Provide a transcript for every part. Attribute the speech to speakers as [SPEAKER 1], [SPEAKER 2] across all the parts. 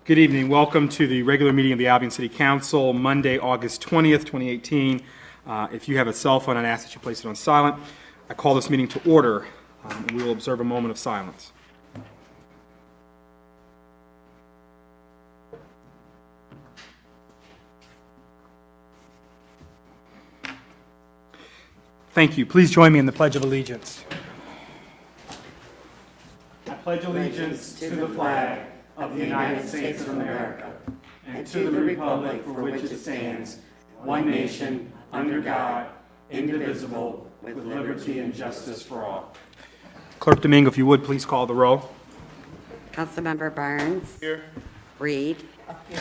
[SPEAKER 1] Good evening. Welcome to the regular meeting of the Albion City Council, Monday, August 20th, 2018. If you have a cell phone, I'd ask that you place it on silent. I call this meeting to order, and we will observe a moment of silence. Thank you. Please join me in the Pledge of Allegiance. I pledge allegiance to the flag of the United States of America and to the republic for which it stands, one nation, under God, indivisible, with liberty and justice for all. Clerk Domingo, if you would, please call the roll.
[SPEAKER 2] Councilmember Barnes. Here. Reed. Here.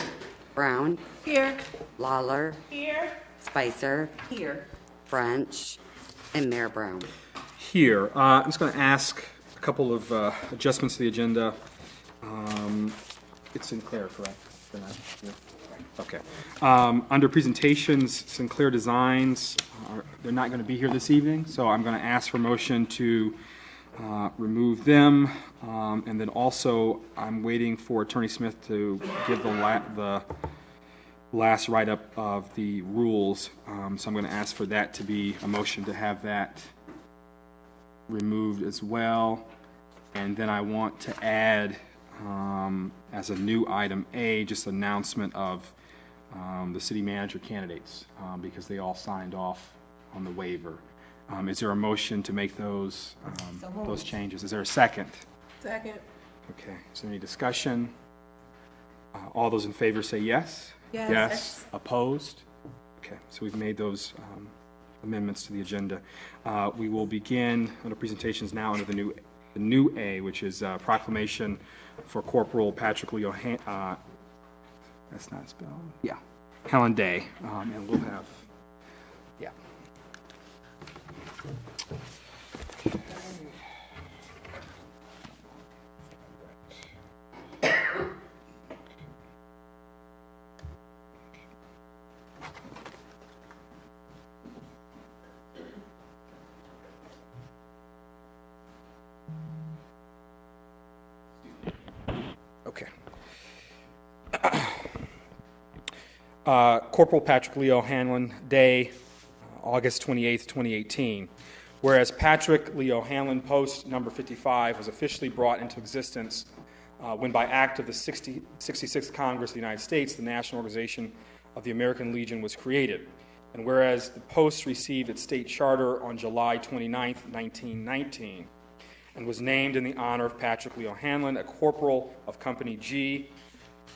[SPEAKER 2] Brown.
[SPEAKER 3] Here.
[SPEAKER 2] Lawler.
[SPEAKER 3] Here.
[SPEAKER 2] Spicer.
[SPEAKER 3] Here.
[SPEAKER 2] French. And Mayor Brown.
[SPEAKER 1] Here. I'm just going to ask a couple of adjustments to the agenda. It's Sinclair, correct? Okay. Under presentations, Sinclair Designs, they're not going to be here this evening, so I'm going to ask for motion to remove them. And then also, I'm waiting for Attorney Smith to give the last write-up of the rules, so I'm going to ask for that to be a motion to have that removed as well. And then I want to add, as a new item A, just announcement of the city manager candidates, because they all signed off on the waiver. Is there a motion to make those changes? Is there a second?
[SPEAKER 3] Second.
[SPEAKER 1] Okay. Is there any discussion? All those in favor say yes.
[SPEAKER 3] Yes.
[SPEAKER 1] Yes. Opposed? Okay, so we've made those amendments to the agenda. We will begin under presentations now under the new A, which is proclamation for Corporal Patrick Leo. That's not spelled. Yeah, Helen Day, and we'll have. Yeah. Corporal Patrick Leo Hanlon Day, August 28th, 2018. Whereas Patrick Leo Hanlon Post number 55 was officially brought into existence when by act of the 66th Congress of the United States, the National Organization of the American Legion was created. And whereas the post received its state charter on July 29th, 1919, and was named in the honor of Patrick Leo Hanlon, a corporal of Company G,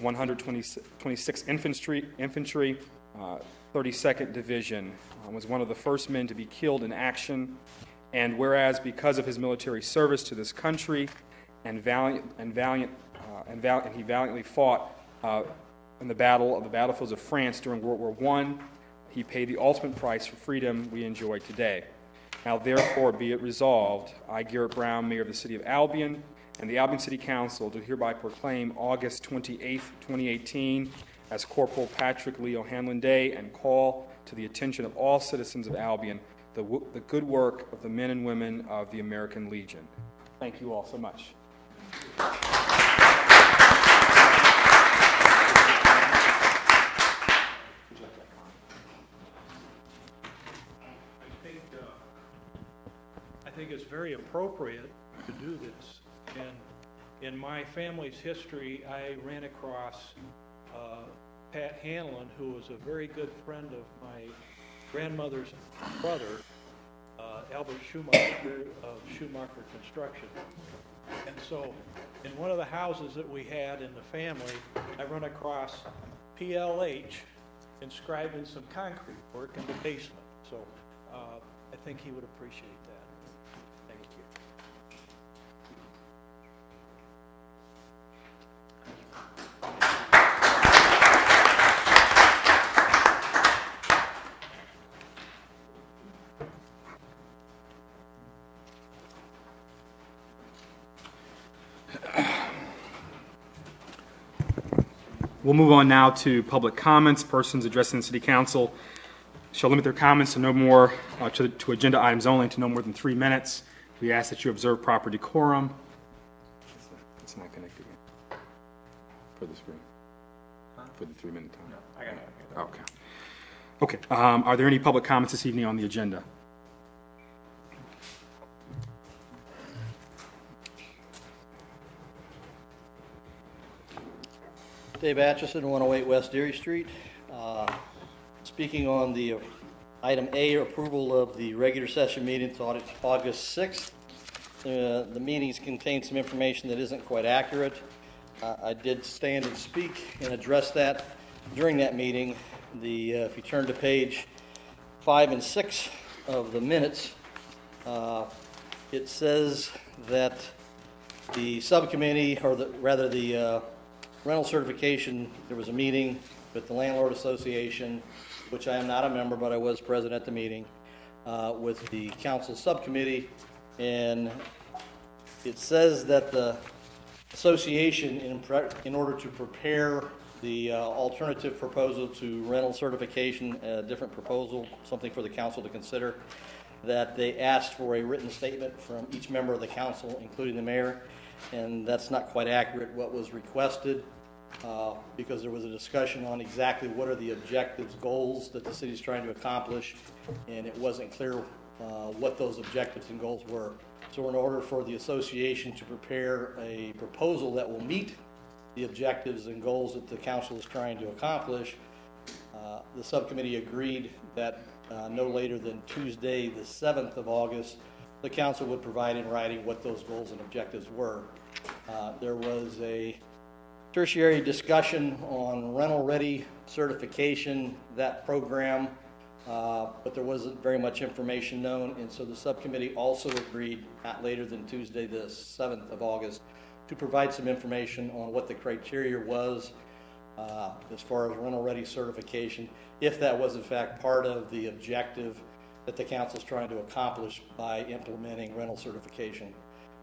[SPEAKER 1] 126th Infantry, 32nd Division, was one of the first men to be killed in action. And whereas because of his military service to this country and he valiantly fought in the battlefields of France during World War I, he paid the ultimate price for freedom we enjoy today. Now therefore be it resolved, I, Garrett Brown, Mayor of the City of Albion, and the Albion City Council do hereby proclaim August 28th, 2018 as Corporal Patrick Leo Hanlon Day and call to the attention of all citizens of Albion the good work of the men and women of the American Legion. Thank you all so much.
[SPEAKER 4] I think it's very appropriate to do this. And in my family's history, I ran across Pat Hanlon, who was a very good friend of my grandmother's brother, Albert Schumacher of Schumacher Construction. And so in one of the houses that we had in the family, I run across PLH inscribed in some concrete work in the basement. So I think he would appreciate that. Thank you.
[SPEAKER 1] We'll move on now to public comments. Persons addressing the City Council shall limit their comments to no more to agenda items only, to no more than 3 minutes. We ask that you observe proper decorum. It's not connected yet for the screen. For the 3-minute time?
[SPEAKER 3] I got it.
[SPEAKER 1] Okay. Okay, are there any public comments this evening on the agenda?
[SPEAKER 5] Dave Atchison, 108 West Erie Street. Speaking on the item A, approval of the regular session meeting to August 6th. The meetings contain some information that isn't quite accurate. I did stand and speak and address that during that meeting. If you turn to page 5 and 6 of the minutes, it says that the subcommittee, or rather the rental certification, there was a meeting with the Landlord Association, which I am not a member, but I was present at the meeting, with the council subcommittee, and it says that the association, in order to prepare the alternative proposal to rental certification, a different proposal, something for the council to consider, that they asked for a written statement from each member of the council, including the mayor, and that's not quite accurate what was requested, because there was a discussion on exactly what are the objectives, goals that the city is trying to accomplish, and it wasn't clear what those objectives and goals were. So in order for the association to prepare a proposal that will meet the objectives and goals that the council is trying to accomplish, the subcommittee agreed that no later than Tuesday, the 7th of August, the council would provide in writing what those goals and objectives were. There was a tertiary discussion on rental-ready certification, that program, but there wasn't very much information known, and so the subcommittee also agreed not later than Tuesday, the 7th of August, to provide some information on what the criteria was as far as rental-ready certification, if that was in fact part of the objective that the council is trying to accomplish by implementing rental certification.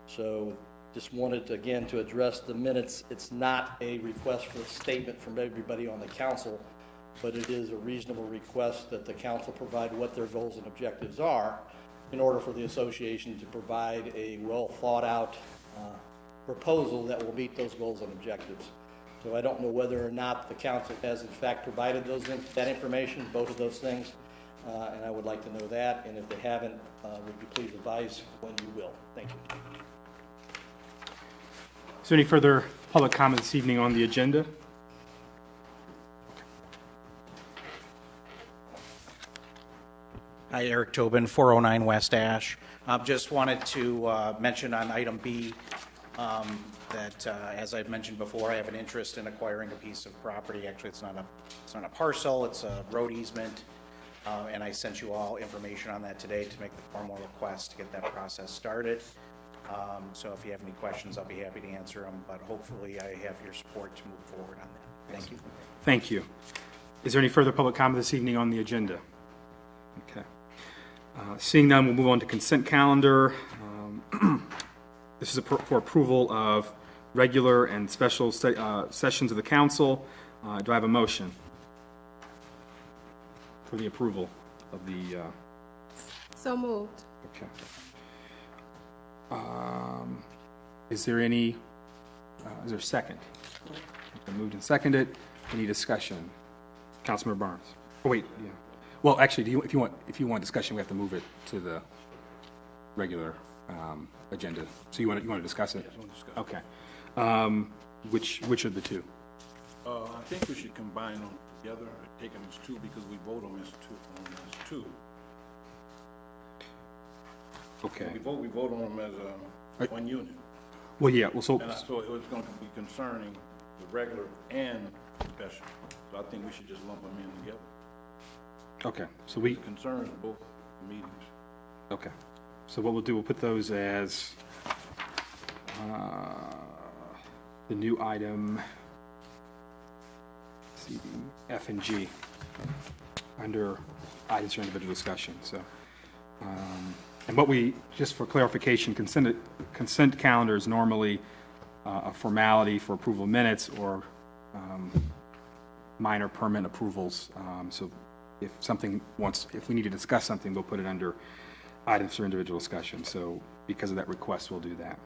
[SPEAKER 5] So just wanted, again, to address the minutes. It's not a request for a statement from everybody on the council, but it is a reasonable request that the council provide what their goals and objectives are in order for the association to provide a well-thought-out proposal that will meet those goals and objectives. So I don't know whether or not the council has in fact provided that information, both of those things, and I would like to know that, and if they haven't, would you please advise when you will. Thank you.
[SPEAKER 1] Is there any further public comment this evening on the agenda?
[SPEAKER 3] Hi, Eric Tobin, 409 West Ash. Just wanted to mention on item B that, as I've mentioned before, I have an interest in acquiring a piece of property. Actually, it's not a parcel; it's a road easement, and I sent you all information on that today to make the formal request to get that process started. So, if you have any questions, I'll be happy to answer them. But hopefully, I have your support to move forward on that. Thank you.
[SPEAKER 1] Thank you. Is there any further public comment this evening on the agenda? Okay. Seeing none, we'll move on to consent calendar. This is for approval of regular and special sessions of the council. Do I have a motion for the approval of the?
[SPEAKER 6] So moved.
[SPEAKER 1] Okay. Is there any? Is there a second? Okay, moved and seconded. Any discussion? Councilmember Barnes. Oh wait, yeah. Well, actually, if you want discussion, we have to move it to the regular agenda. So you want to discuss it?
[SPEAKER 7] Yes, I want to discuss it.
[SPEAKER 1] Okay. Which of the two?
[SPEAKER 7] I think we should combine them together, take them as two, because we vote on them as two.
[SPEAKER 1] Okay.
[SPEAKER 7] We vote on them as one unit.
[SPEAKER 1] Well, yeah. Well, so
[SPEAKER 7] And I thought it was going to be concerning the regular and special. So I think we should just lump them in together.
[SPEAKER 1] okay. So we
[SPEAKER 7] It concerns both meetings.
[SPEAKER 1] okay. So what we'll do, we'll put those as the new item C, D, F, and G under items for individual discussion. So, and what we, just for clarification, consent calendar is normally a formality for approval of minutes or minor permit approvals. So if we need to discuss something, we'll put it under items for individual discussion. So because of that request, we'll do that.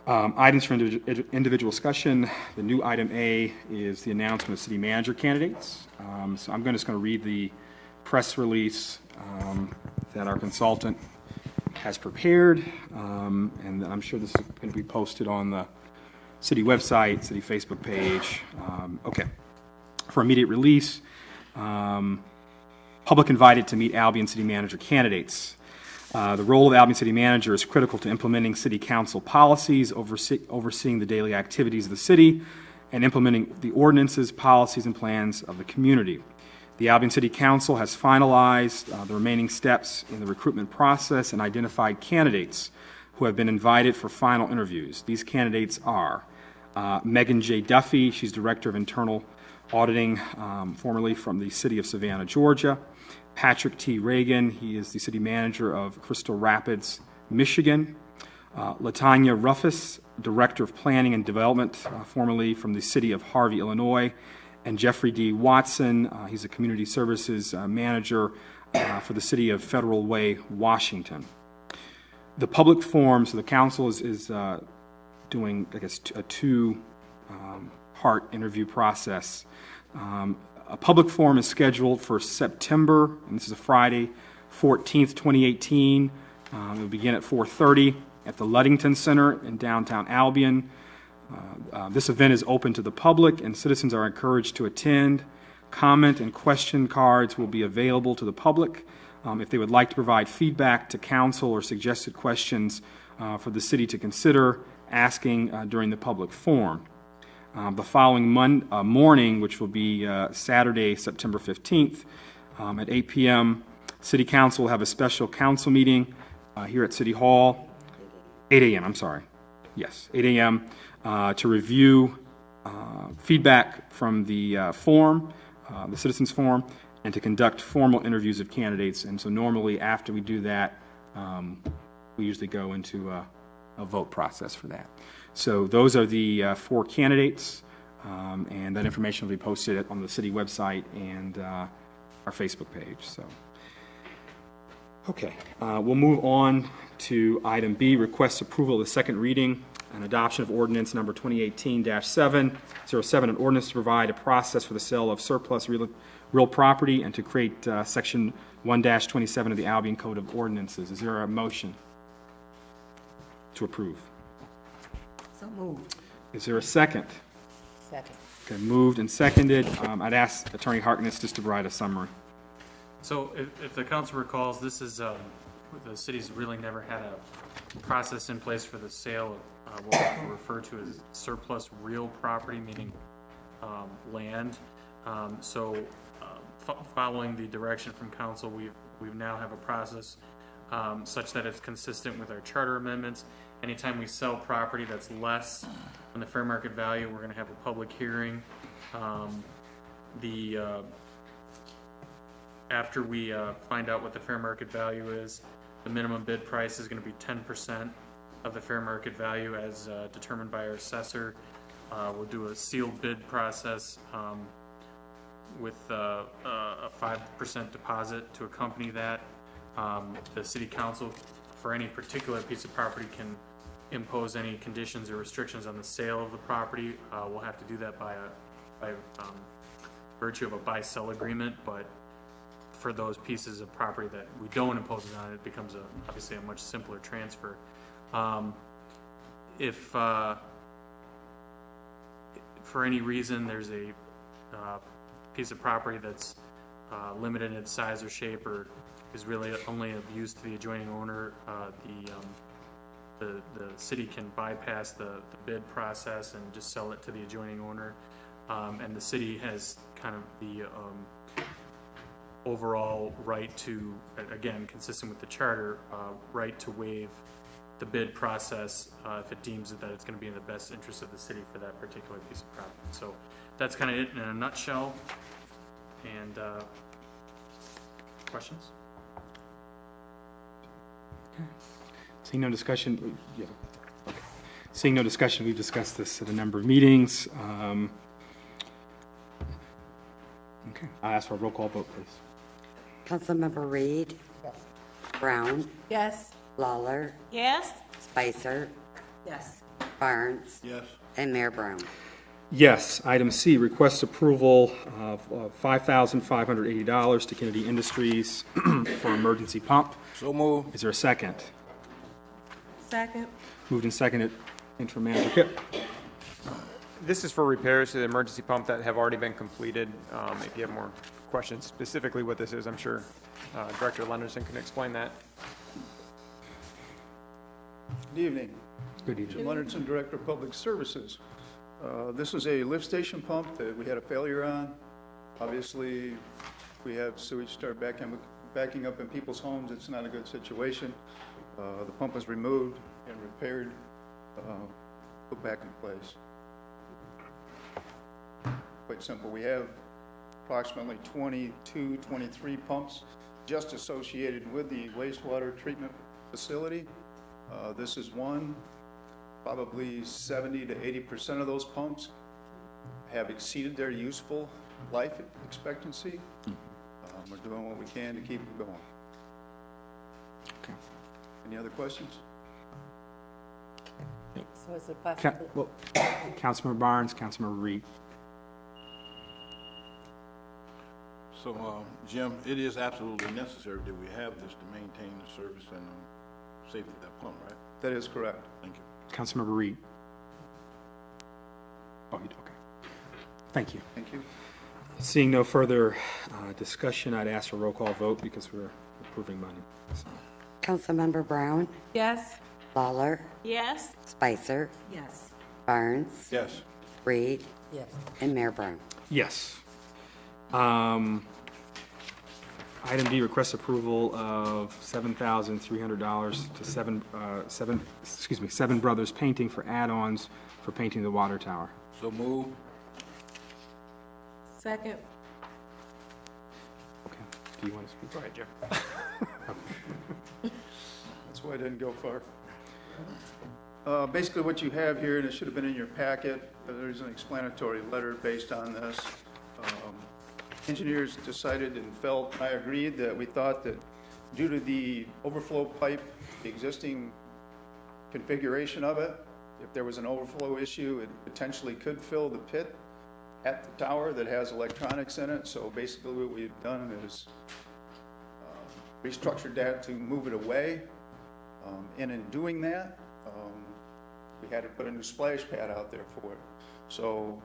[SPEAKER 1] Items for individual discussion. The new item A is the announcement of city manager candidates. So I'm just going to read the press release that our consultant has prepared, and I'm sure this is going to be posted on the city website, city Facebook page. Okay. For immediate release, public invited to meet Albion city manager candidates. The role of Albion City Manager is critical to implementing City Council policies, overseeing the daily activities of the city, and implementing the ordinances, policies, and plans of the community. The Albion City Council has finalized the remaining steps in the recruitment process and identified candidates who have been invited for final interviews. These candidates are Megan J. Duffy, she's Director of Internal Auditing, formerly from the City of Savannah, Georgia. Patrick T. Reagan, he is the City Manager of Crystal Rapids, Michigan. Latanya Ruffus, Director of Planning and Development, formerly from the City of Harvey, Illinois. And Jeffrey D. Watson, he's a Community Services Manager for the City of Federal Way, Washington. The public forum, so the council is doing, I guess, a two-part interview process. A public forum is scheduled for September, and this is a Friday, 14th, 2018. It will begin at 4:30 at the Ludington Center in downtown Albion. This event is open to the public, and citizens are encouraged to attend. Comment and question cards will be available to the public. If they would like to provide feedback to council or suggested questions for the city to consider asking during the public forum. The following morning, which will be Saturday, September 15th, at 8 p.m., City Council will have a special council meeting here at City Hall. 8 a.m., I'm sorry. Yes, 8 a.m. To review feedback from the forum, the citizens forum, and to conduct formal interviews of candidates. And so normally after we do that, we usually go into a vote process for that. So those are the 4 candidates, and that information will be posted on the city website and our Facebook page. So, okay, we'll move on to item B, request approval of the second reading and adoption of ordinance number 2018-707, an ordinance to provide a process for the sale of surplus real property and to create section 1-27 of the Albion Code of Ordinances. Is there a motion to approve?
[SPEAKER 2] So moved.
[SPEAKER 1] Is there a second?
[SPEAKER 2] Second.
[SPEAKER 1] Okay, moved and seconded. I'd ask Attorney Harkness just to provide a summary.
[SPEAKER 8] So if the council recalls, this is, the city's really never had a process in place for the sale of what we refer to as surplus real property, meaning land. Following the direction from council, we now have a process such that it's consistent with our charter amendments. Anytime we sell property that's less than the fair market value, we're going to have a public hearing. After we find out what the fair market value is, the minimum bid price is going to be 10% of the fair market value as determined by our assessor. We'll do a sealed bid process with a 5% deposit to accompany that. The city council, for any particular piece of property, can impose any conditions or restrictions on the sale of the property. We'll have to do that by virtue of a buy-sell agreement, but for those pieces of property that we don't impose it on, it becomes obviously a much simpler transfer. If for any reason there's a piece of property that's limited in its size or shape or is really only of use to the adjoining owner, the city can bypass the bid process and just sell it to the adjoining owner. And the city has kind of the overall right to, again, consistent with the charter, right to waive the bid process if it deems that it's going to be in the best interest of the city for that particular piece of property. So that's kind of it in a nutshell. And questions?
[SPEAKER 1] Seeing no discussion, yeah. Okay. Seeing no discussion, we've discussed this at a number of meetings. Okay, I'll ask for a roll call vote, please.
[SPEAKER 2] Councilmember Reed. Yes. Brown.
[SPEAKER 6] Yes.
[SPEAKER 2] Lawler.
[SPEAKER 6] Yes.
[SPEAKER 2] Spicer.
[SPEAKER 6] Yes.
[SPEAKER 2] Barnes,
[SPEAKER 7] Yes.
[SPEAKER 2] and Mayor Brown.
[SPEAKER 1] Yes. Item C, request approval of $5,580 to Kennedy Industries for emergency pump.
[SPEAKER 7] So move.
[SPEAKER 1] Is there a second?
[SPEAKER 6] Second.
[SPEAKER 1] Moved and seconded. Interim Manager Kip.
[SPEAKER 9] This is for repairs to the emergency pump that have already been completed. If you have more questions specifically what this is, I'm sure Director Lenderson can explain that.
[SPEAKER 10] Good evening.
[SPEAKER 1] Good evening.
[SPEAKER 10] Jim Leonardson, Director of Public Services. This is a lift station pump that we had a failure on. Obviously, we have sewage start backing up in people's homes. It's not a good situation. The pump was removed and repaired, put back in place. Quite simple. We have approximately 22, 23 pumps just associated with the wastewater treatment facility. This is one. Probably 70 to 80% of those pumps have exceeded their useful life expectancy. We're doing what we can to keep it going.
[SPEAKER 1] Okay.
[SPEAKER 10] Any other questions?
[SPEAKER 2] So is it possible?
[SPEAKER 1] Councilmember Barnes, Councilmember Reed.
[SPEAKER 7] So, Jim, it is absolutely necessary that we have this to maintain the service and safety of that pump, right?
[SPEAKER 10] That is correct.
[SPEAKER 7] Thank you.
[SPEAKER 1] Councilmember Reed. Oh, you do, okay. Thank you.
[SPEAKER 10] Thank you.
[SPEAKER 1] Seeing no further discussion, I'd ask for a roll call vote because we're approving money. So.
[SPEAKER 2] Councilmember Brown,
[SPEAKER 6] Yes.
[SPEAKER 2] Lawler,
[SPEAKER 6] Yes.
[SPEAKER 2] Spicer,
[SPEAKER 6] Yes.
[SPEAKER 2] Barnes,
[SPEAKER 7] Yes.
[SPEAKER 2] Reed,
[SPEAKER 6] Yes.
[SPEAKER 2] and Mayor Brown.
[SPEAKER 1] Yes. Item D, request approval of $7,300 to Seven Brothers Painting for add-ons for painting the water tower.
[SPEAKER 7] So move.
[SPEAKER 6] Second.
[SPEAKER 1] Okay. Do you want to speak?
[SPEAKER 9] Go ahead, Jim.
[SPEAKER 10] That's why I didn't go far. Basically what you have here, and it should have been in your packet, there's an explanatory letter based on this. Engineers decided and felt, I agreed, that we thought that due to the overflow pipe, the existing configuration of it, if there was an overflow issue, it potentially could fill the pit at the tower that has electronics in it. So basically what we've done is restructured that to move it away. And in doing that, we had to put a new splash pad out there for it. So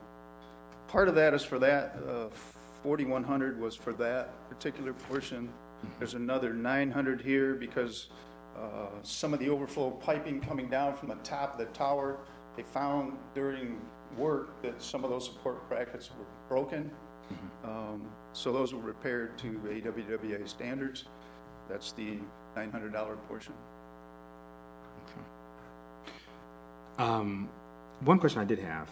[SPEAKER 10] part of that is for that. 4,100 was for that particular portion. There's another 900 here because some of the overflow piping coming down from the top of the tower, they found during work that some of those support brackets were broken. So those were repaired to AWWA standards. That's the $900 portion.
[SPEAKER 1] One question I did have,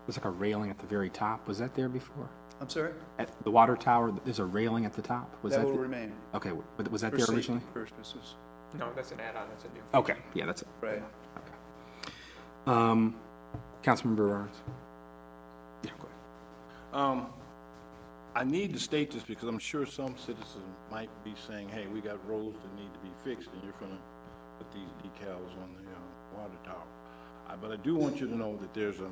[SPEAKER 1] there's like a railing at the very top. Was that there before?
[SPEAKER 10] I'm sorry?
[SPEAKER 1] At the water tower, there's a railing at the top. Was
[SPEAKER 10] That
[SPEAKER 1] that
[SPEAKER 10] will
[SPEAKER 1] the-
[SPEAKER 10] remain.
[SPEAKER 1] Okay, but was that
[SPEAKER 10] For
[SPEAKER 1] there
[SPEAKER 10] safety
[SPEAKER 1] originally?
[SPEAKER 10] purposes.
[SPEAKER 9] No, that's an add-on. That's a new.
[SPEAKER 1] Okay, yeah, that's it.
[SPEAKER 10] Right.
[SPEAKER 1] Councilmember Barnes. Yeah, go ahead.
[SPEAKER 7] I need to state this because I'm sure some citizens might be saying, hey, we got roads that need to be fixed and you're going to put these decals on the water tower. But I do want you to know that there's a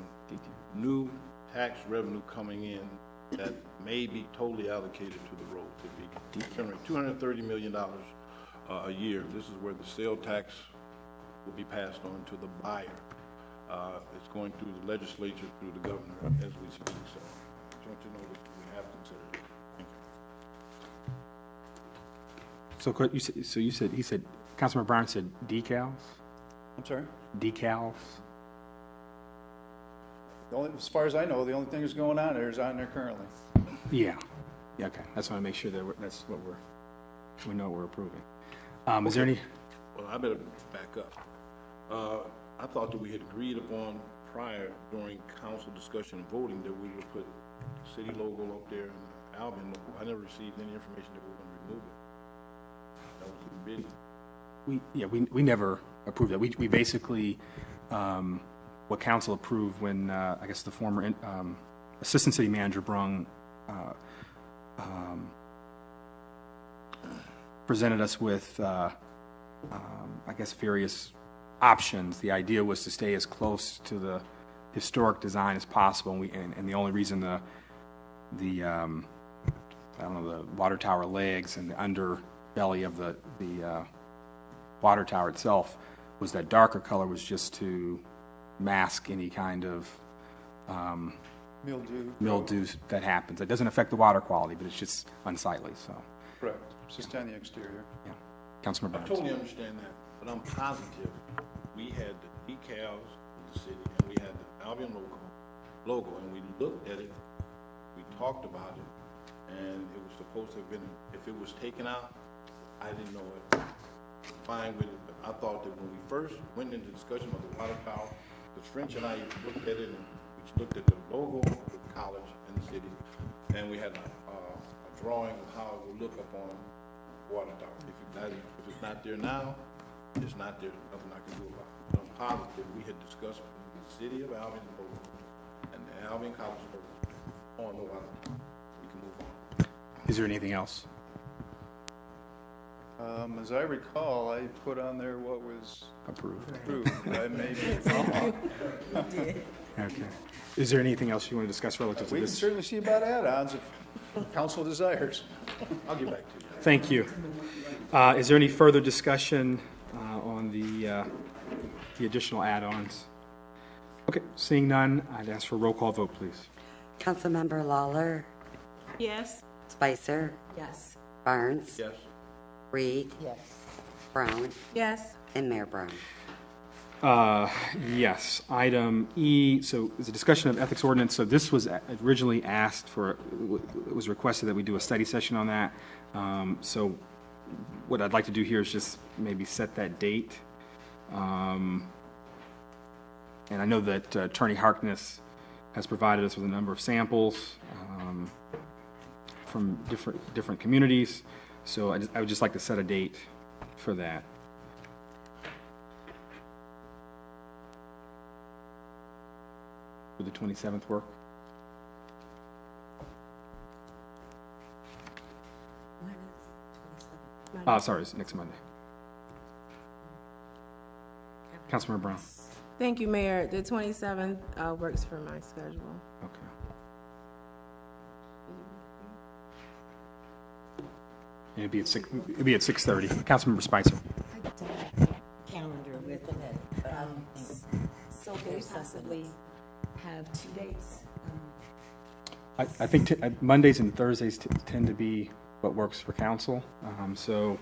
[SPEAKER 7] new tax revenue coming in that may be totally allocated to the road. It'd be generate $230 million a year. This is where the sale tax will be passed on to the buyer. It's going through the legislature, through the governor as we speak. So I just want you to know that we have considered it. Thank you.
[SPEAKER 1] So you said, he said, Councilmember Barnes said decals?
[SPEAKER 10] I'm sorry?
[SPEAKER 1] Decals?
[SPEAKER 10] As far as I know, the only thing that's going on there is on there currently.
[SPEAKER 1] Yeah. Yeah, okay. I just want to make sure that that's what we know what we're approving. Is there any?
[SPEAKER 7] Well, I better back up. I thought that we had agreed upon prior during council discussion and voting that we would put the city logo up there and the Albion logo. I never received any information that we were going to remove it. That was the bidding.
[SPEAKER 1] We never approved that. We basically, what council approved when, I guess the former assistant city manager Brung presented us with, I guess, various options. The idea was to stay as close to the historic design as possible, and the only reason the I don't know, the water tower legs and the underbelly of the water tower itself was that darker color was just to mask any kind of mildew that happens. It doesn't affect the water quality, but it's just unsightly. So
[SPEAKER 10] Correct. It's just on the exterior.
[SPEAKER 1] yeah, Councilmember
[SPEAKER 7] I
[SPEAKER 1] Burns.
[SPEAKER 7] totally understand that, but I'm positive we had the decals of the city and we had the Albion logo, and we looked at it, we talked about it, and it was supposed to have been, if it was taken out, I didn't know it. Fine with it, but I thought that when we first went into discussion of the water tower, because French and I looked at it, and we looked at the logo of the college and the city, and we had a drawing of how it would look upon water tower. If it's not there now, it's not there. Nothing I can do about it. But I'm positive we had discussed the city of Albion logo and the Albion College logo on the water tower. We can move on.
[SPEAKER 1] Is there anything else?
[SPEAKER 10] As I recall, I put on there what was
[SPEAKER 1] Approved.
[SPEAKER 10] approved. I may be wrong.
[SPEAKER 1] Okay. Is there anything else you want to discuss relative to
[SPEAKER 10] We can
[SPEAKER 1] this?
[SPEAKER 10] certainly see about add-ons if council desires.
[SPEAKER 7] I'll get back to you.
[SPEAKER 1] Thank you. Is there any further discussion on the additional add-ons? Okay, seeing none, I'd ask for a roll call vote, please.
[SPEAKER 2] Councilmember Lawler,
[SPEAKER 6] Yes.
[SPEAKER 2] Spicer,
[SPEAKER 6] Yes.
[SPEAKER 2] Barnes,
[SPEAKER 7] Yes.
[SPEAKER 2] Reed,
[SPEAKER 6] Yes.
[SPEAKER 2] Brown,
[SPEAKER 6] Yes.
[SPEAKER 2] and Mayor Brown.
[SPEAKER 1] Yes. Item E, so is a discussion of ethics ordinance. So this was originally asked for, it was requested that we do a study session on that. So what I'd like to do here is just maybe set that date. And I know that Attorney Harkness has provided us with a number of samples from different communities. So I would just like to set a date for that. Would the 27th work? Sorry, it's next Monday. Councilmember Brown.
[SPEAKER 6] Thank you, Mayor. The 27th works for my schedule.
[SPEAKER 1] Okay. And it'd be at 6:30. Councilmember Spicer.
[SPEAKER 11] I don't have a calendar with it, but I don't think. So could we possibly have 2 dates?
[SPEAKER 1] I think Mondays and Thursdays tend to be what works for council. So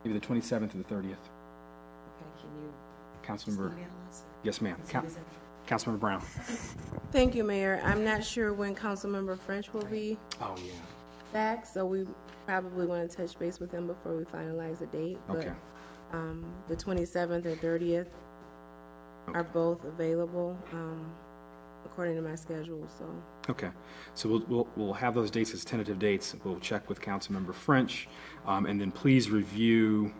[SPEAKER 1] maybe the 27th or the 30th.
[SPEAKER 11] Okay, can you
[SPEAKER 1] Councilmember.
[SPEAKER 11] email us?
[SPEAKER 1] Yes, ma'am. Councilmember Brown.
[SPEAKER 6] Thank you, Mayor. I'm not sure when Councilmember French will be
[SPEAKER 1] Oh, yeah.
[SPEAKER 6] back, so we probably want to touch base with him before we finalize the date.
[SPEAKER 1] Okay.
[SPEAKER 6] But the 27th or 30th are both available according to my schedule. So
[SPEAKER 1] Okay, so we'll have those dates as tentative dates. We'll check with Councilmember French, and then please review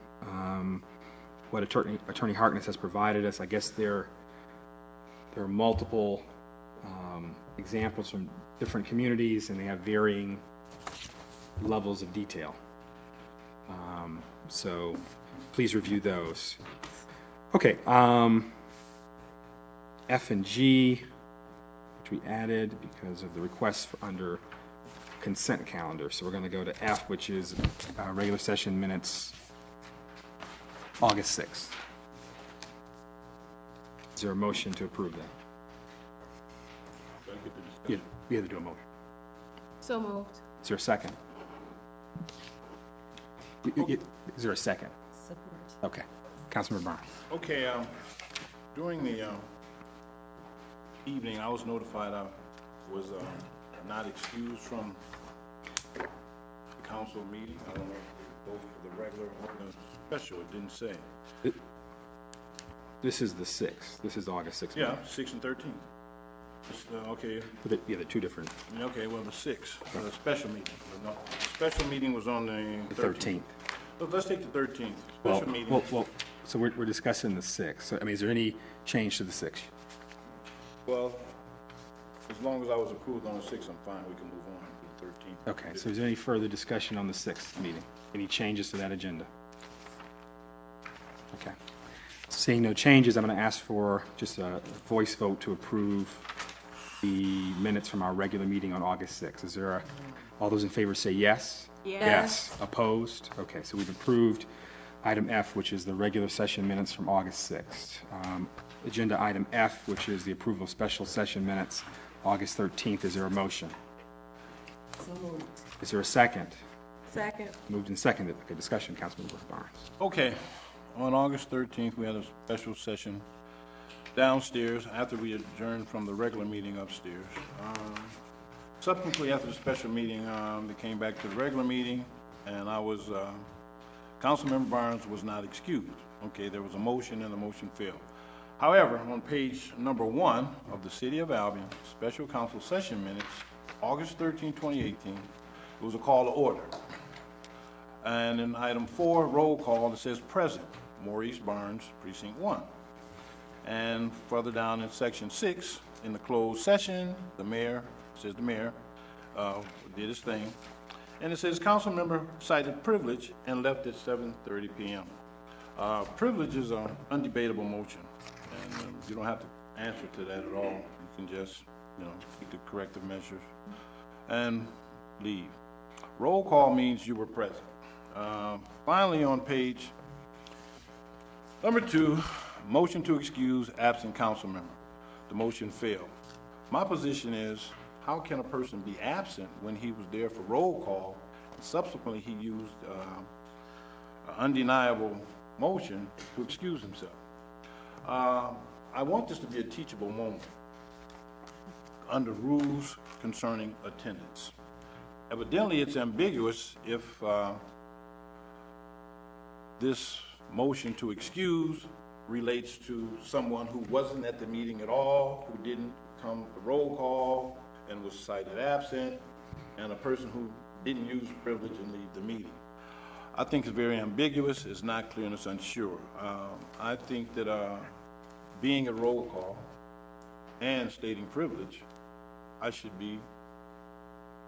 [SPEAKER 1] what Attorney Harkness has provided us. I guess there are multiple examples from different communities, and they have varying levels of detail. So please review those. Okay, F and G, which we added because of the request for under consent calendar. So we're going to go to F, which is regular session minutes, August 6th. Is there a motion to approve that? Yeah, we have to do a motion.
[SPEAKER 6] so moved.
[SPEAKER 1] Is there a second? Is there a second?
[SPEAKER 11] Support.
[SPEAKER 1] Okay. Councilmember Brown.
[SPEAKER 7] Okay, during the evening, I was notified I was not excused from the council meeting. I don't know if it goes for the regular or the special, it didn't say.
[SPEAKER 1] This is the 6th. This is August 6th.
[SPEAKER 7] Yeah, 6 and 13. Okay,
[SPEAKER 1] Yeah, they're two different.
[SPEAKER 7] okay, well, the 6th, the special meeting. No, the special meeting was on the
[SPEAKER 1] The 13th.
[SPEAKER 7] So let's take the 13th.
[SPEAKER 1] Well,
[SPEAKER 7] Special meeting.
[SPEAKER 1] so we're discussing the 6th. So, I mean, is there any change to the 6th?
[SPEAKER 7] Well, as long as I was approved on the 6th, I'm fine. We can move on to the 13th.
[SPEAKER 1] Okay, so is there any further discussion on the 6th meeting? Any changes to that agenda? Okay. Seeing no changes, I'm going to ask for just a voice vote to approve the minutes from our regular meeting on August 6th. Is there all those in favor say yes? Yes. Opposed? Okay, so we've approved item F, which is the regular session minutes from August 6th. Agenda item F, which is the approval of special session minutes, August 13th. Is there a motion?
[SPEAKER 11] So moved.
[SPEAKER 1] Is there a second?
[SPEAKER 6] Second.
[SPEAKER 1] Moved and seconded. Okay, discussion, Councilmember Barnes.
[SPEAKER 7] Okay, on August 13th, we had a special session downstairs after we adjourned from the regular meeting upstairs. Subsequently, after the special meeting, they came back to the regular meeting, and Councilmember Barnes was not excused. Okay, there was a motion, and the motion failed. However, on page number 1 of the City of Albion Special Council Session Minutes, August 13, 2018, it was a call to order. And in item 4, roll call, it says present, Maurice Barnes, Precinct 1. And further down in section 6, in the closed session, the mayor did his thing. And it says council member cited privilege and left at 7:30 p.m. Privilege is an undebatable motion, and you don't have to answer to that at all. You can just, take the corrective measures and leave. Roll call means you were present. Finally, on page number 2, motion to excuse absent council member. The motion failed. My position is, how can a person be absent when he was there for roll call, and subsequently he used an undeniable motion to excuse himself? I want this to be a teachable moment under rules concerning attendance. Evidently, it's ambiguous if this motion to excuse relates to someone who wasn't at the meeting at all, who didn't come to roll call and was cited absent, and a person who didn't use privilege and leave the meeting. I think it's very ambiguous, it's not clear, and it's unsure. I think that being a roll call and stating privilege, I should be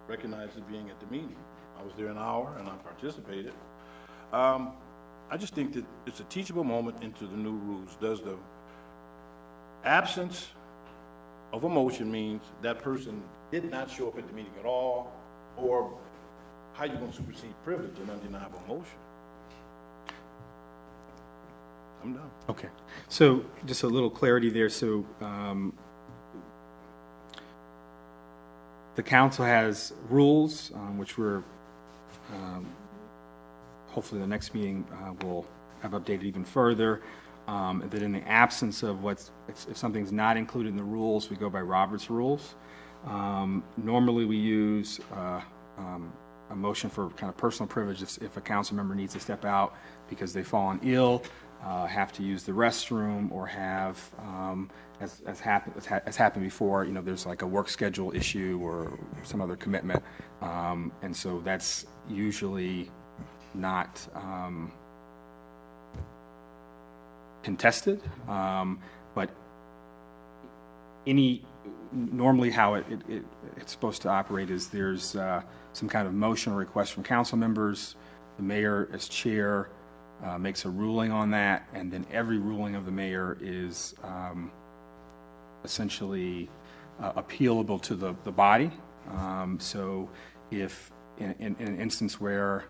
[SPEAKER 7] recognized as being at the meeting. I was there an hour and I participated. I just think that it's a teachable moment into the new rules. Does the absence of a motion means that person did not show up at the meeting at all, or how you going to supersede privilege and undeniable motion? I'm done.
[SPEAKER 1] Okay, so just a little clarity there. So the council has rules, which we're hopefully the next meeting will have updated even further. That in the absence of if something's not included in the rules, we go by Robert's rules. Normally we use a motion for kind of personal privilege if a council member needs to step out because they've fallen ill, have to use the restroom, or have, as happened before, there's like a work schedule issue or some other commitment. And so that's usually not contested, but normally how it's supposed to operate is there's some kind of motion or request from council members. The mayor, as chair, makes a ruling on that, and then every ruling of the mayor is essentially appealable to the body. So if in an instance where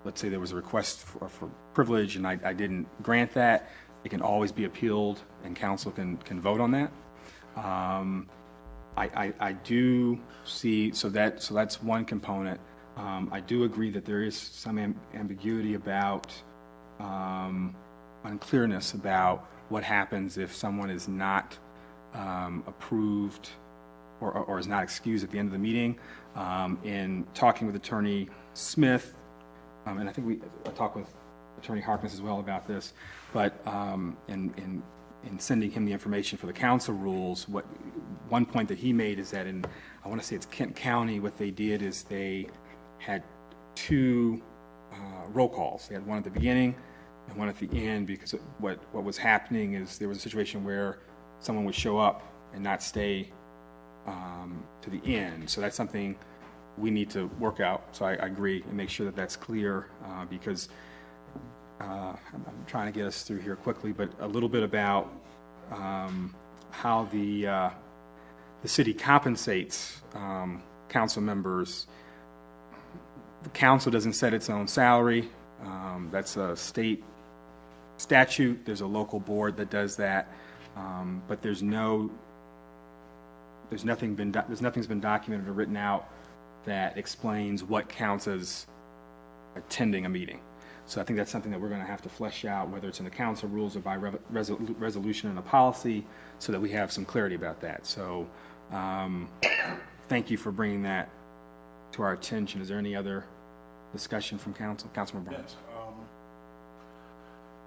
[SPEAKER 1] let's say there was a request for privilege and I didn't grant that, it can always be appealed and council can vote on that. I do see, so that's one component. I do agree that there is some ambiguity about unclearness about what happens if someone is not approved or is not excused at the end of the meeting. In talking with Attorney Smith, and I think I talked with Attorney Harkness as well about this, but in sending him the information for the council rules, one point that he made is that I want to say it's Kent County, what they did is they had 2 roll calls. They had one at the beginning and one at the end, because what was happening is there was a situation where someone would show up and not stay to the end. So that's something we need to work out. So I agree and make sure that that's clear, because I'm trying to get us through here quickly, but a little bit about how the city compensates council members. The council doesn't set its own salary. That's a state statute. There's a local board that does that, but nothing's been documented or written out that explains what counts as attending a meeting. So I think that's something that we're going to have to flesh out, whether it's in the council rules or by resolution and a policy, so that we have some clarity about that. So thank you for bringing that to our attention. Is there any other discussion from council? Councilman Brown.
[SPEAKER 7] Yes.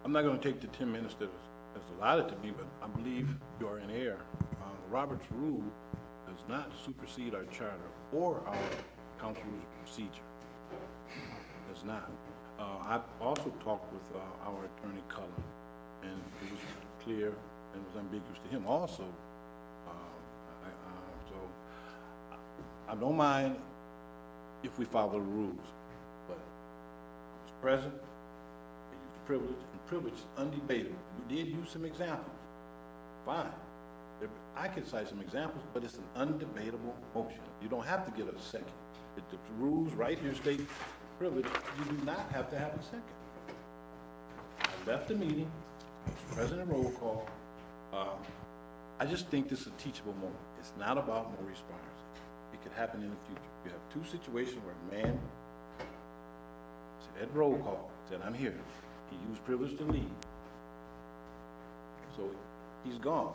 [SPEAKER 7] I'm not going to take the 10 minutes that is allotted to me, but I believe you are in error. Robert's rule does not supersede our charter or our council rules of procedure. It does not. I also talked with our attorney, Cullen, and it was clear and was ambiguous to him also. So I don't mind if we follow the rules, but Mr. President, they use privilege, and privilege is undebatable. You did use some examples. Fine. I could cite some examples, but it's an undebatable motion. You don't have to get a second. If the rules right here state privilege, you do not have to have a second. I left the meeting, Mr. President, roll call. I just think this is a teachable moment. It's not about Maurice Barnes. It could happen in the future. You have two situations where a man said at roll call, said, I'm here. He used privilege to leave. So he's gone.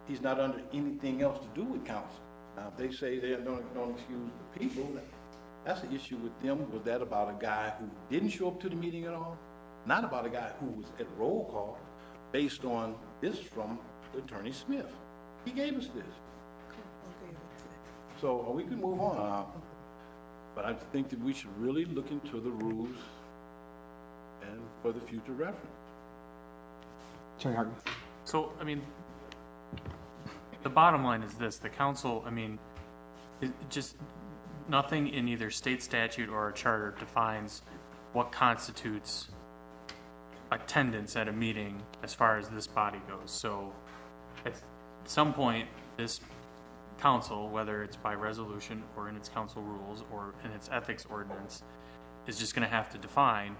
[SPEAKER 7] He's not under anything else to do with council. Now, if they say they don't excuse the people, that's the issue with them. Was that about a guy who didn't show up to the meeting at all? Not about a guy who was at roll call, based on this from Attorney Smith. He gave us this. So we can move on. But I think that we should really look into the rules and for the future reference.
[SPEAKER 1] Attorney Hartman.
[SPEAKER 8] So, I mean, the bottom line is this: the council, I mean, just nothing in either state statute or a charter defines what constitutes attendance at a meeting as far as this body goes. So at some point, this council, whether it's by resolution or in its council rules or in its ethics ordinance, is just going to have to define,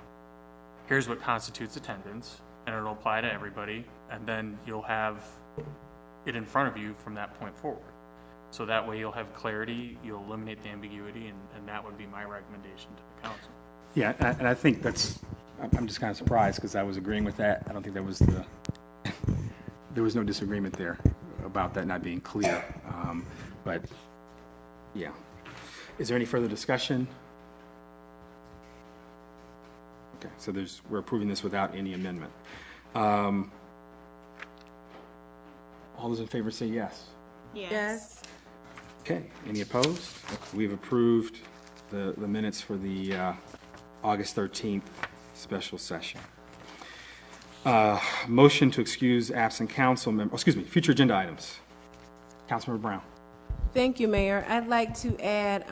[SPEAKER 8] here's what constitutes attendance, and it'll apply to everybody, and then you'll have it in front of you from that point forward. So that way you'll have clarity, you'll eliminate the ambiguity, and that would be my recommendation to the council.
[SPEAKER 1] Yeah, and I think I'm just kind of surprised because I was agreeing with that. I don't think there was no disagreement there about that not being clear. But yeah. Is there any further discussion? Okay, so we're approving this without any amendment. All those in favor say yes.
[SPEAKER 6] Yes.
[SPEAKER 1] Okay, any opposed? We've approved the minutes for the August 13th special session. Motion to excuse absent council member, future agenda items. Councilmember Brown.
[SPEAKER 6] Thank you, Mayor. I'd like to add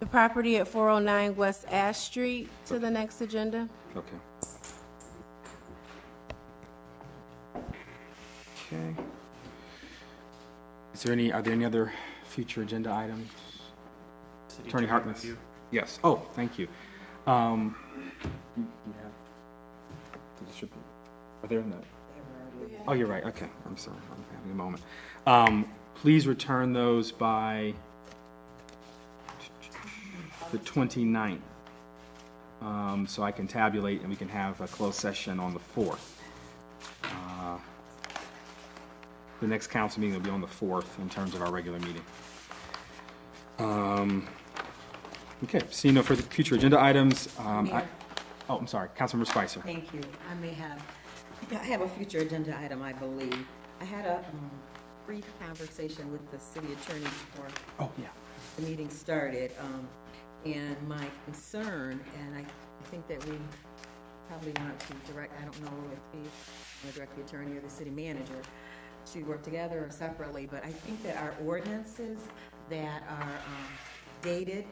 [SPEAKER 6] the property at 409 West Ash Street to the next agenda.
[SPEAKER 1] Okay. Okay. Are there any other future agenda items? Attorney Hartman. Yes. Oh, thank you. Are there in that? Oh, you're right. Okay. I'm sorry. I'm having a moment. Please return those by the 29th, so I can tabulate and we can have a closed session on the 4th. The next council meeting will be on the 4th in terms of our regular meeting. Okay, seeing no further future agenda items. I'm sorry, Councilmember Spicer.
[SPEAKER 11] Thank you. I have a future agenda item, I believe. I had a brief conversation with the city attorney before the meeting started, and my concern, and I think that we probably want to direct, I don't know if he's going to direct the attorney or the city manager to work together or separately, but I think that our ordinances that are dated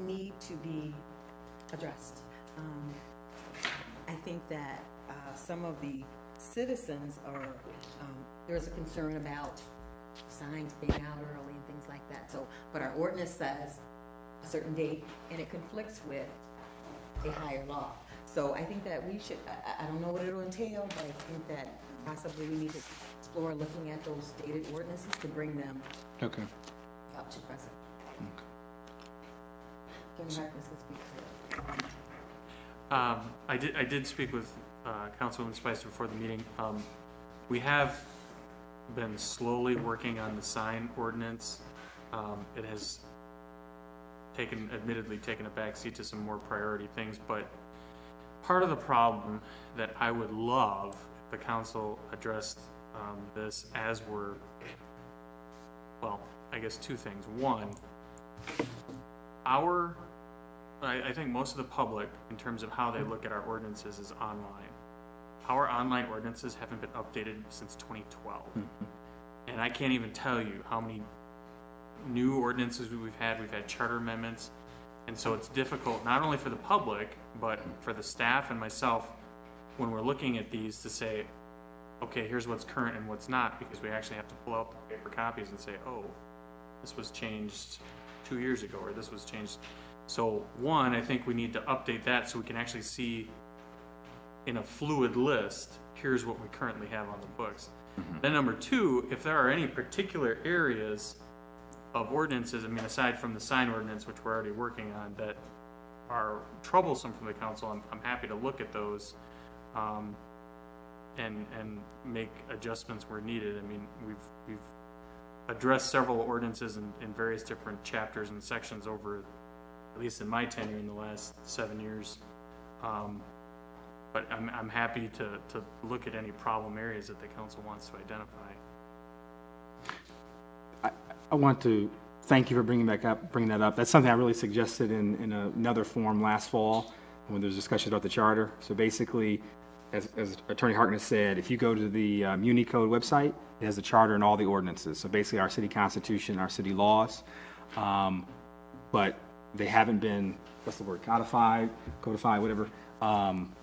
[SPEAKER 11] need to be addressed. I I think that some of the citizens are, there's a concern about signs being out early and things like that. So, but our ordinance says a certain date, and it conflicts with a higher law. So I think that we should, I don't know what it'll entail, but I think that possibly we need to explore looking at those dated ordinances to bring them up to present. Jim Harkness can speak to it.
[SPEAKER 8] I did speak with Councilwoman Spicer before the meeting. We have been slowly working on the sign ordinance. It has admittedly taken a backseat to some more priority things, but part of the problem that I would love if the council addressed this as we're, well, I guess two things. One, I think most of the public, in terms of how they look at our ordinances, is online. Our online ordinances haven't been updated since 2012. And I can't even tell you how many new ordinances we've had. We've had charter amendments. And so it's difficult, not only for the public, but for the staff and myself, when we're looking at these, to say, okay, here's what's current and what's not, because we actually have to pull out the paper copies and say, oh, this was changed 2 years ago, or this was changed. So one, I think we need to update that so we can actually see in a fluid list, here's what we currently have on the books. Then number two, if there are any particular areas of ordinances, I mean, aside from the sign ordinance, which we're already working on, that are troublesome from the council, I'm happy to look at those and make adjustments where needed. I mean, we've addressed several ordinances in various different chapters and sections over, at least in my tenure, in the last 7 years. But I'm happy to look at any problem areas that the council wants to identify.
[SPEAKER 1] I want to thank you for bringing that up. That's something I really suggested in another forum last fall when there was discussion about the charter. So basically, as Attorney Harkness said, if you go to the Muni Code website, it has the charter and all the ordinances. So basically our city constitution, our city laws, but they haven't been, what's the word, codified, whatever,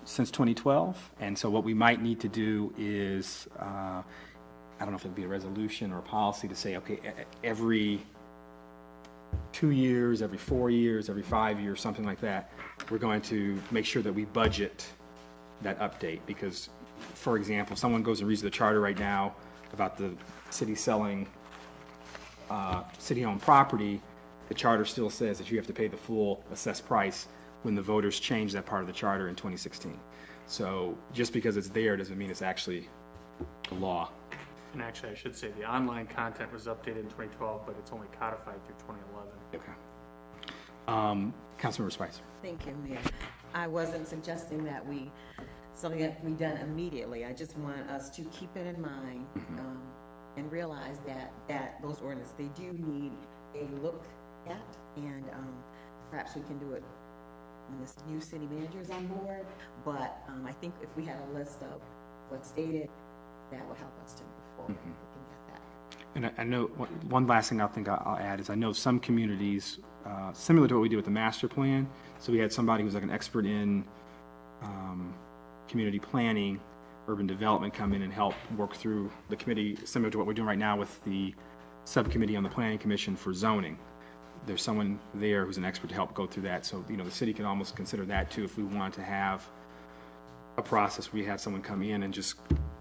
[SPEAKER 1] since 2012. And so what we might need to do is, I don't know if it'd be a resolution or a policy to say, okay, every 2 years, every 4 years, every 5 years, something like that, we're going to make sure that we budget that update. Because, for example, if someone goes and reads the charter right now about the city selling city-owned property, the charter still says that you have to pay the full assessed price when the voters changed that part of the charter in 2016. So just because it's there doesn't mean it's actually the law.
[SPEAKER 8] And actually, I should say the online content was updated in 2012, but it's only codified through 2011.
[SPEAKER 1] Okay. Councilmember Spicer.
[SPEAKER 11] Thank you, Mayor. I wasn't suggesting that something that we done immediately. I just want us to keep it in mind and realize that those ordinances, they do need a look at, and perhaps we can do it when this new city manager is on board. But I think if we had a list of what's stated, that would help us to move forward. We can get that.
[SPEAKER 1] And I know one last thing I think I'll add is I know some communities, similar to what we do with the master plan. So we had somebody who's like an expert in community planning, urban development, come in and help work through the committee, similar to what we're doing right now with the subcommittee on the Planning Commission for zoning. There's someone there who's an expert to help go through that. So, you know, the city can almost consider that too if we want to have a process where we have someone come in and just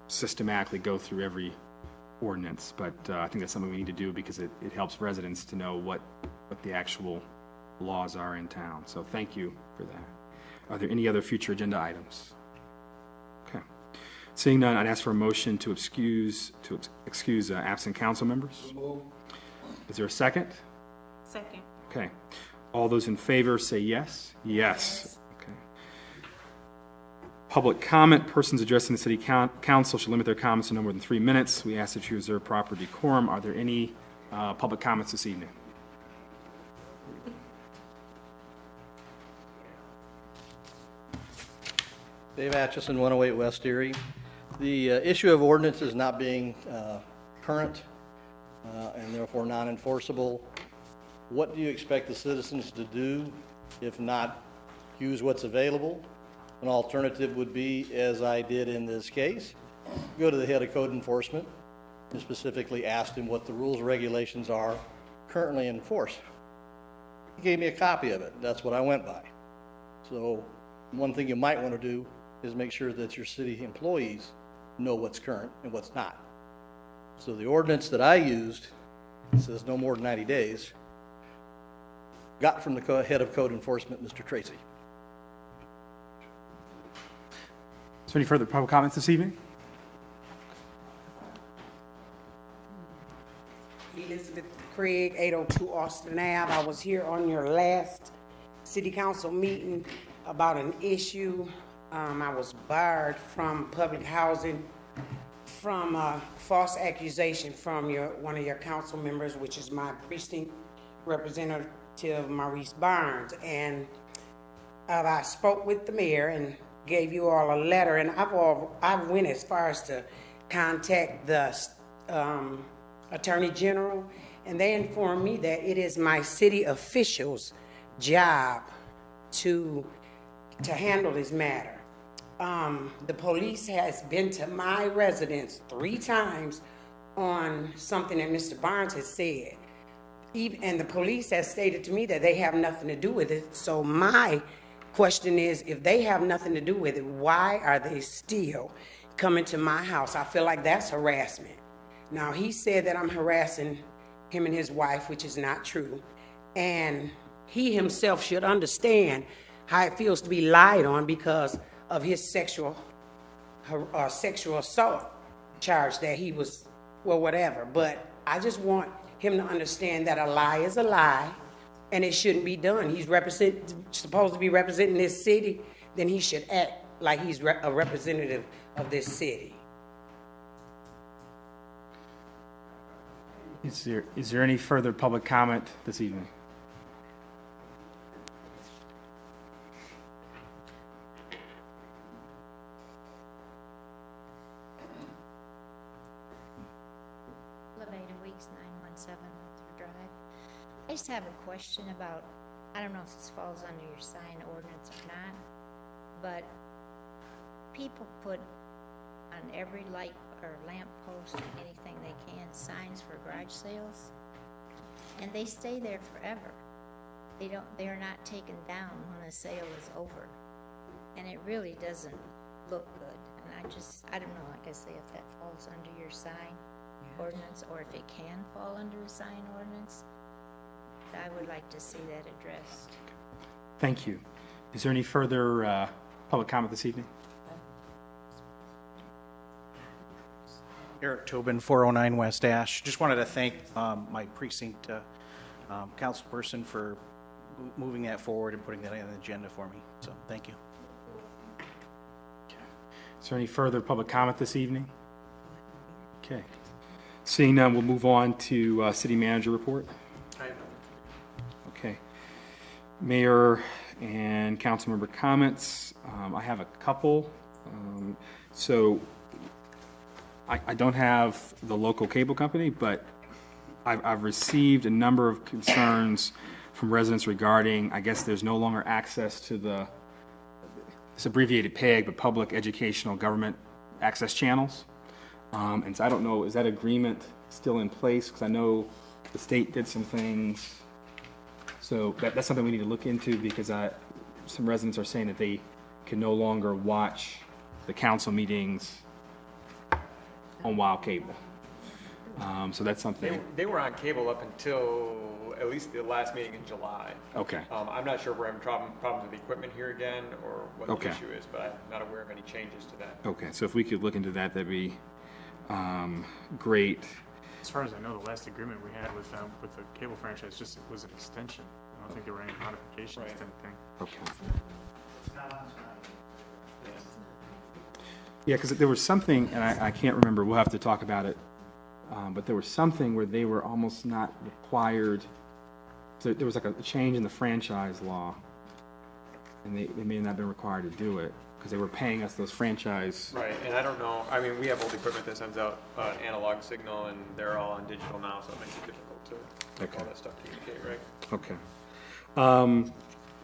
[SPEAKER 1] systematically go through every ordinance. But I think that's something we need to do because it helps residents to know what the actual laws are in town. So thank you for that. Are there any other future agenda items? Okay. Seeing none, I'd ask for a motion to excuse absent council members. Is there a second?
[SPEAKER 6] Second.
[SPEAKER 1] Okay. All those in favor say yes. Yes. Okay. Public comment. Persons addressing the city council should limit their comments to no more than 3 minutes. We ask that you reserve proper decorum. Are there any public comments this evening?
[SPEAKER 5] Dave Atchison, 108 West Erie. The issue of ordinances not being current and therefore non-enforceable, what do you expect the citizens to do if not use what's available? An alternative would be, as I did in this case, go to the head of code enforcement and specifically ask him what the rules and regulations are currently in force. He gave me a copy of it. That's what I went by. So one thing you might want to do is make sure that your city employees know what's current and what's not. So the ordinance that I used says no more than 90 days. Got from the head of code enforcement, Mr. Tracy.
[SPEAKER 1] Is there any further public comments this evening?
[SPEAKER 12] Elizabeth Craig, 802 Austin Ave. I was here on your last city council meeting about an issue. I was barred from public housing from a false accusation from one of your council members, which is my precinct representative, Maurice Barnes. And I spoke with the mayor and gave you all a letter, and I went as far as to contact the Attorney General, and they informed me that it is my city officials' job to handle this matter. The police has been to my residence 3 times on something that Mr. Barnes has said. And the police has stated to me that they have nothing to do with it. So my question is, if they have nothing to do with it, why are they still coming to my house? I feel like that's harassment. Now, he said that I'm harassing him and his wife, which is not true. And he himself should understand how it feels to be lied on because of his sexual assault charge that he was, well, whatever. But I just want him to understand that a lie is a lie, and it shouldn't be done. He's supposed to be representing this city, then he should act like he's a representative of this city.
[SPEAKER 1] Is there any further public comment this evening?
[SPEAKER 13] Weeks 917 Luther Drive. I just have a question about, I don't know if this falls under your sign ordinance or not, but people put on every light or lamp post or anything they can signs for garage sales, and they stay there forever. They're not taken down when a sale is over, and it really doesn't look good. And I don't know, like I say, if that falls under your sign ordinance or if it can fall under a sign ordinance. I would like to see that addressed.
[SPEAKER 1] Thank you. Is there any further public comment this evening?
[SPEAKER 3] Eric Tobin, 409 West Ash. Just wanted to thank my precinct councilperson for moving that forward and putting that on the agenda for me. So thank you.
[SPEAKER 1] Is there any further public comment this evening? Okay. Seeing none, we'll move on to city manager report. Okay. Mayor and council member comments. I have a couple. So I don't have the local cable company, but I've received a number of concerns from residents regarding, I guess there's no longer access to it's abbreviated PEG, but public educational government access channels. And so I don't know, is that agreement still in place? Because I know the state did some things. So that's something we need to look into, because some residents are saying that they can no longer watch the council meetings on Wild Cable. So that's something.
[SPEAKER 9] They were on cable up until at least the last meeting in July.
[SPEAKER 1] Okay.
[SPEAKER 9] I'm not sure if we're having problems with the equipment here again or what
[SPEAKER 1] Okay.
[SPEAKER 9] the issue is, but I'm not aware of any changes to that.
[SPEAKER 1] Okay, so if we could look into that, that'd be great.
[SPEAKER 8] As far as I know, the last agreement we had with the cable franchise just was an extension. I don't think there were any modifications to anything.
[SPEAKER 1] Okay. Yeah, because there was something, and I can't remember, we'll have to talk about it, but there was something where they were almost not required, so there was like a change in the franchise law, and they may not have been required to do it, because they were paying us those franchise.
[SPEAKER 9] Right, and I don't know, I mean, we have old equipment that sends out analog signal, and they're all on digital now, so it makes it difficult to make all that stuff communicate, right?
[SPEAKER 1] Okay.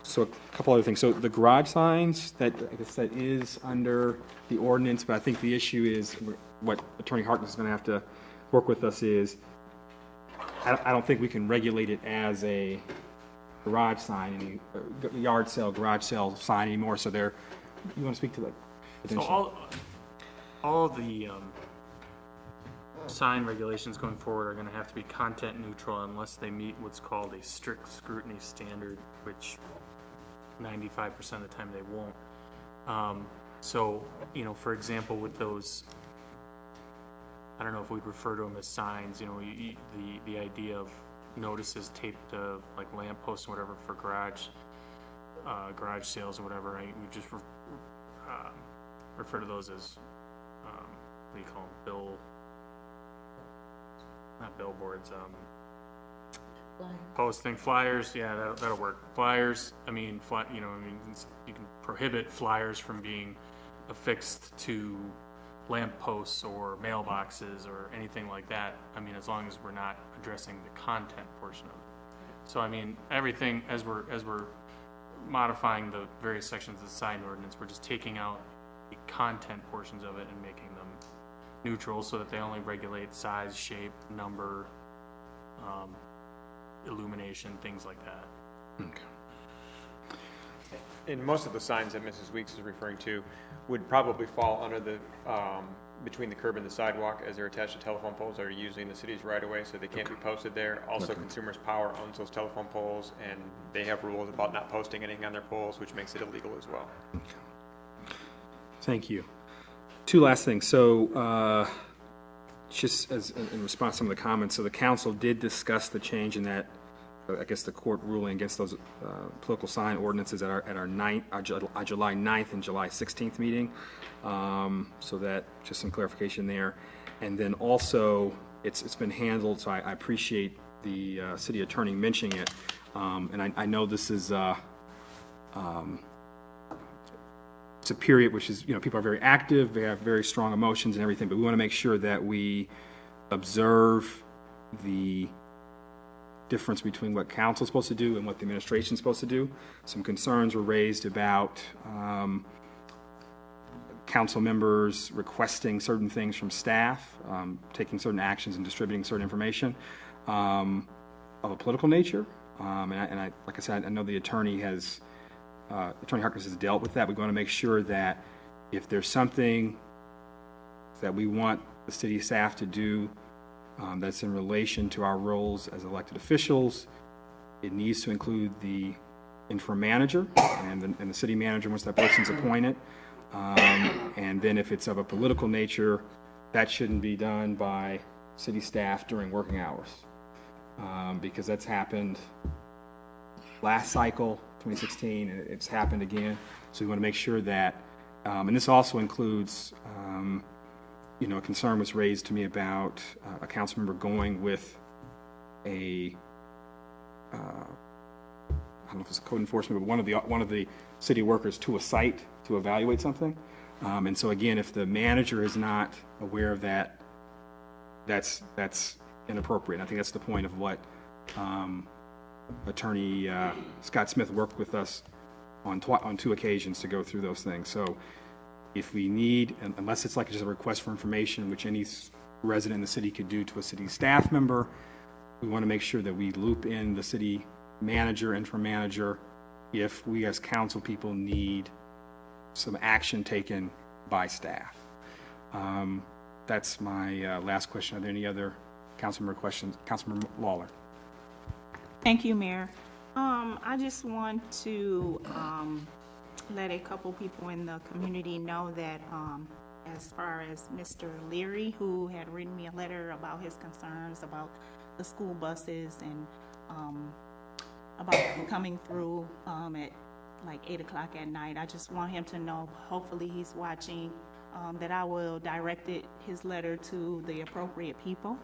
[SPEAKER 1] So a couple other things. So the garage signs, that, I guess that is under the ordinance, but I think the issue is, what Attorney Harkness is going to have to work with us is, I don't think we can regulate it as a garage sign, any yard sale, garage sale sign anymore, so there, you want to speak to that?
[SPEAKER 8] So all the sign regulations going forward are going to have to be content neutral unless they meet what's called a strict scrutiny standard, which 95% of the time they won't. So, you know, for example, with those, I don't know if we'd refer to them as signs, you know, the idea of notices taped to like lampposts and whatever for garage sales or whatever, we just refer to those as, what do you call them, not billboards, posting flyers. Yeah, that'll work. Flyers, I mean, you know, you can prohibit flyers from being affixed to lampposts or mailboxes or anything like that. I mean, as long as we're not addressing the content portion of it. So I mean, everything as we're modifying the various sections of the sign ordinance, we're just taking out the content portions of it and making them neutral so that they only regulate size, shape, number, illumination, things like that.
[SPEAKER 1] Okay.
[SPEAKER 9] And most of the signs that Mrs. Weeks is referring to would probably fall under the, between the curb and the sidewalk, as they're attached to telephone poles that are using the city's right of way, so they can't be posted there. Also, Consumers Power owns those telephone poles, and they have rules about not posting anything on their poles, which makes it illegal as well.
[SPEAKER 1] Okay. Thank you. Two last things. So, just as in response to some of the comments, so the council did discuss the change in that, I guess, the court ruling against those political sign ordinances at our July 9th and July 16th meeting. So that, just some clarification there. And then also, it's been handled, so I appreciate the city attorney mentioning it. And I know this is it's a period which is, you know, people are very active, they have very strong emotions and everything, but we want to make sure that we observe the difference between what council's supposed to do and what the administration's supposed to do. Some concerns were raised about council members requesting certain things from staff, taking certain actions and distributing certain information of a political nature. And like I said, I know the attorney has, Attorney Harkness has dealt with that. We want to make sure that if there's something that we want the city staff to do that's in relation to our roles as elected officials, it needs to include the interim manager and the city manager once that person's appointed. And then if it's of a political nature, that shouldn't be done by city staff during working hours, because that's happened last cycle, 2016, and it's happened again. So we want to make sure that, and this also includes, you know, a concern was raised to me about a council member going with a, I don't know if it's code enforcement, but one of the city workers to a site to evaluate something. And so again, if the manager is not aware of that, that's inappropriate. And I think that's the point of what Attorney Scott Smith worked with us on two occasions to go through those things. So if we need, unless it's like just a request for information, which any resident in the city could do to a city staff member, we want to make sure that we loop in the city manager, interim manager, if we as council people need some action taken by staff. That's my last question. Are there any other council member questions? Councilmember Lawler.
[SPEAKER 14] Thank you, Mayor. I just want to let a couple people in the community know that as far as Mr. Leary, who had written me a letter about his concerns about the school buses and about coming through at like 8 o'clock at night, I just want him to know, hopefully he's watching, that I will direct his letter to the appropriate people.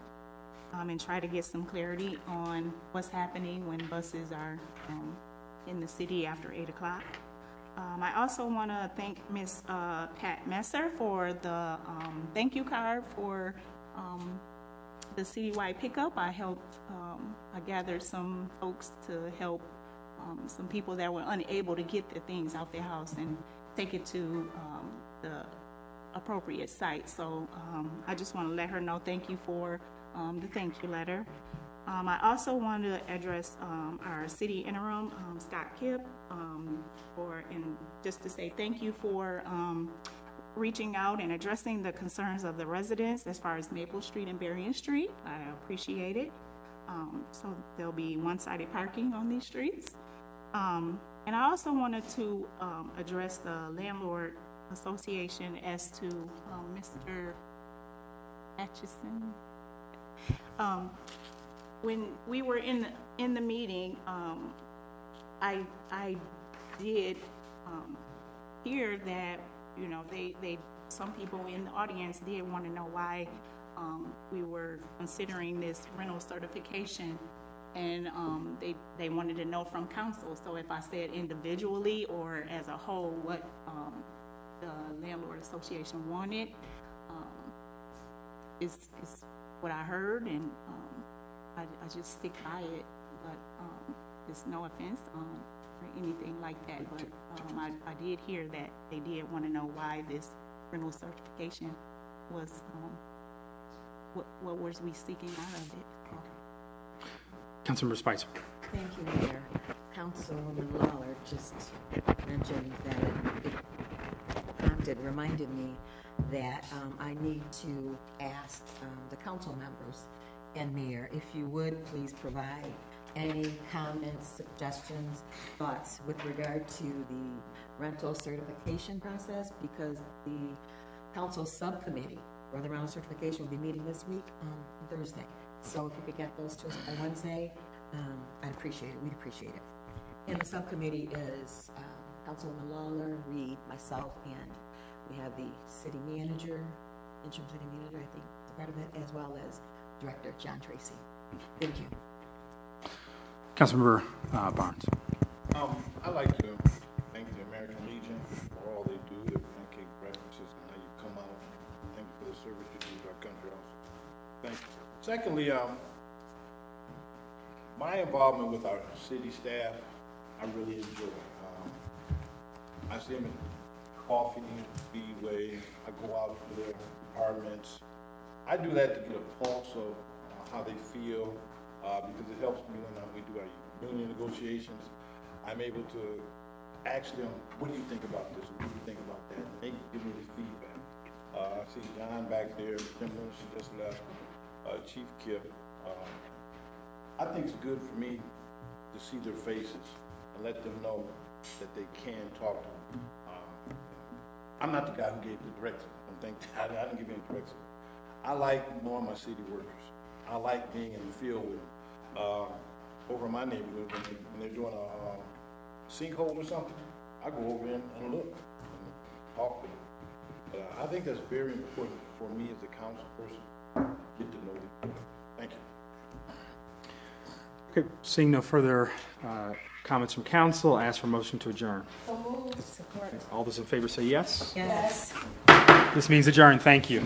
[SPEAKER 14] And try to get some clarity on what's happening when buses are in the city after 8 o'clock. I also want to thank Ms. Pat Messer for the thank you card for the citywide pickup. I helped, I gathered some folks to help some people that were unable to get their things out their house and take it to the appropriate site. So I just want to let her know thank you for the thank you letter. I also want to address our city interim, Scott Kipp, and just to say thank you for reaching out and addressing the concerns of the residents as far as Maple Street and Berrien Street. I appreciate it. So there'll be one-sided parking on these streets. And I also wanted to address the landlord association as to Mr. Atchison. When we were in the meeting, I did hear that, you know, some people in the audience did want to know why we were considering this rental certification, and they wanted to know from council. So if I said individually or as a whole what the landlord association wanted, is what I heard, and I just stick by it. But there's no offense or anything like that. But I did hear that they did want to know why this rental certification was. What was we seeking out of it?
[SPEAKER 1] Councilmember Spicer.
[SPEAKER 11] Thank you, Mayor. Councilwoman Lawler just mentioned that it reminded me that I need to ask the council members and Mayor, if you would please provide any comments, suggestions, thoughts with regard to the rental certification process, because the council subcommittee for the rental certification will be meeting this week on Thursday. So if you could get those to us by Wednesday, I'd appreciate it. We'd appreciate it. And the subcommittee is Councilwoman Lawler, Reed, myself, and we have the city manager, interim city manager, I think, is a part of it, as well as Director John Tracy. Thank you.
[SPEAKER 1] Councilmember Barnes.
[SPEAKER 7] I'd like to thank the American Legion for all they do, their pancake breakfasts, and how you come out. Thank you for the service you do to our country also. Thank you. Secondly, my involvement with our city staff, I really enjoy. I see them in coffee, Speedway. I go out to their apartments. I do that to get a pulse of how they feel, because it helps me when we do our union negotiations. I'm able to ask them, what do you think about this? What do you think about that? And they give me the feedback. I see John back there, Kim Mercy just left, Chief Kip. I think it's good for me to see their faces and let them know that they can talk to them. I'm not the guy who gave the directive. I didn't give any directive. I like knowing my city workers. I like being in the field with them. Over in my neighborhood, when they're doing a sinkhole or something, I go over in and look and talk with them. But I think that's very important for me as a council person, get to know them. Thank you.
[SPEAKER 1] Okay, seeing no further comments from council, I ask for a motion to adjourn.
[SPEAKER 11] Support.
[SPEAKER 1] All those in favor say yes.
[SPEAKER 11] Yes.
[SPEAKER 1] This means adjourn. Thank you.